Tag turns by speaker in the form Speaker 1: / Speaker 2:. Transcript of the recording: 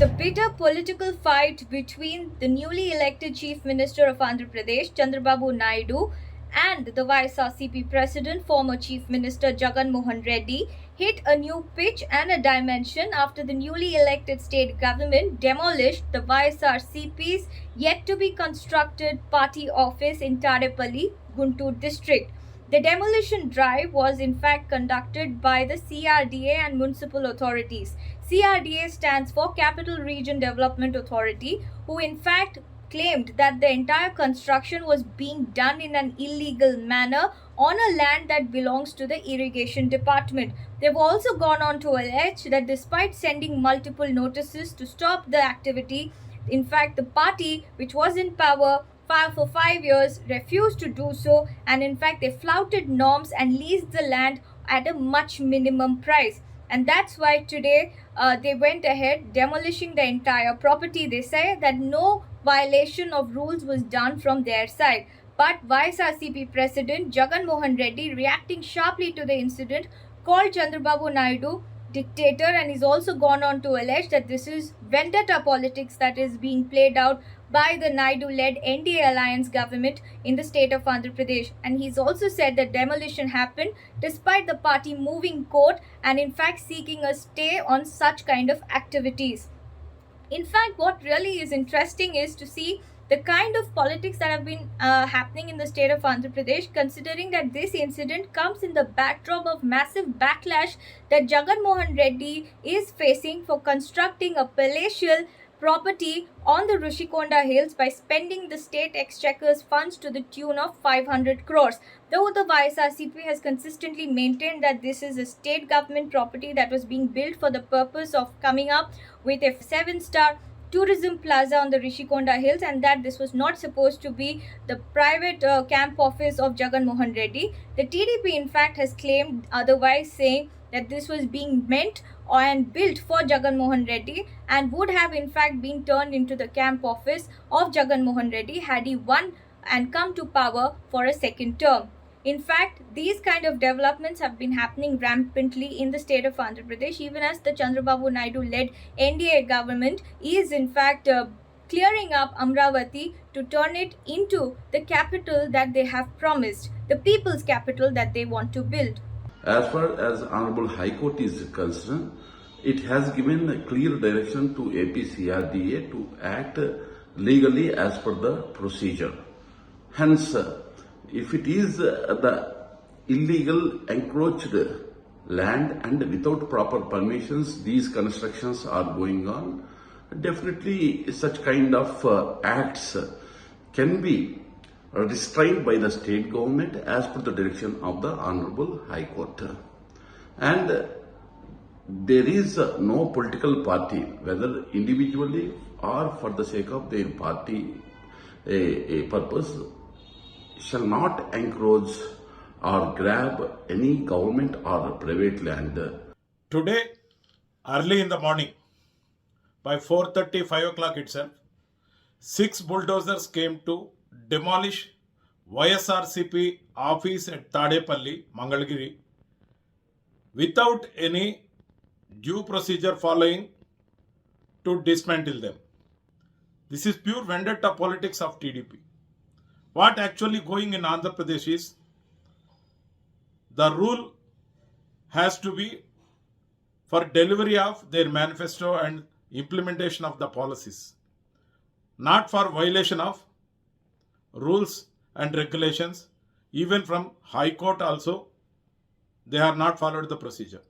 Speaker 1: The bitter political fight between the newly elected Chief Minister of Andhra Pradesh, Chandrababu Naidu, and the YSRCP President, former Chief Minister Jagan Mohan Reddy, hit a new pitch and a dimension after the newly elected state government demolished the YSRCP's yet to be constructed party office in Tadepalli, Guntur district. The demolition drive was in fact conducted by the CRDA and municipal authorities. CRDA stands for Capital Region Development Authority, who in fact claimed that the entire construction was being done in an illegal manner on a land that belongs to the irrigation department. They've also gone on to allege that despite sending multiple notices to stop the activity, in fact the party which was in power for 5 years refused to do so, and in fact they flouted norms and leased the land at a much minimum price. And that's why today they went ahead demolishing the entire property. They say that no violation of rules was done from their side. But YSRCP President Jagan Mohan Reddy, reacting sharply to the incident, called Chandrababu Naidu dictator, and he's also gone on to allege that this is vendetta politics that is being played out by the Naidu-led NDA alliance government in the state of Andhra Pradesh. And he's also said that demolition happened despite the party moving court and in fact seeking a stay on such kind of activities. In fact, what really is interesting is to see the kind of politics that have been happening in the state of Andhra Pradesh, considering that this incident comes in the backdrop of massive backlash that Jagan Mohan Reddy is facing for constructing a palatial property on the Rishikonda Hills by spending the state exchequer's funds to the tune of 500 crores. Though the YSRCP has consistently maintained that this is a state government property that was being built for the purpose of coming up with a 7-star tourism plaza on the Rishikonda Hills, and that this was not supposed to be the private camp office of Jagan Mohan Reddy. The TDP in fact has claimed otherwise, saying that this was being meant and built for Jagan Mohan Reddy and would have in fact been turned into the camp office of Jagan Mohan Reddy had he won and come to power for a second term. In fact, these kind of developments have been happening rampantly in the state of Andhra Pradesh, even as the Chandrababu Naidu-led NDA government is in fact clearing up Amravati to turn it into the capital that they have promised, the people's capital that they want to build.
Speaker 2: As far as Honorable High Court is concerned, it has given a clear direction to APCRDA to act legally as per the procedure. Hence, if it is the illegal encroached land and without proper permissions, these constructions are going on, definitely such kind of acts can be restrained by the state government as per the direction of the Honorable High Court. And there is no political party, whether individually or for the sake of their party a purpose, shall not encroach or grab any government or private land.
Speaker 3: Today, early in the morning, by 4:30, 5 o'clock itself, 6 bulldozers came to demolish YSRCP office at Tadepalli, Mangalgiri, without any due procedure following to dismantle them. This is pure vendetta politics of TDP. What actually going in Andhra Pradesh is, the rule has to be for delivery of their manifesto and implementation of the policies, not for violation of rules and regulations. Even from High Court also, they have not followed the procedure.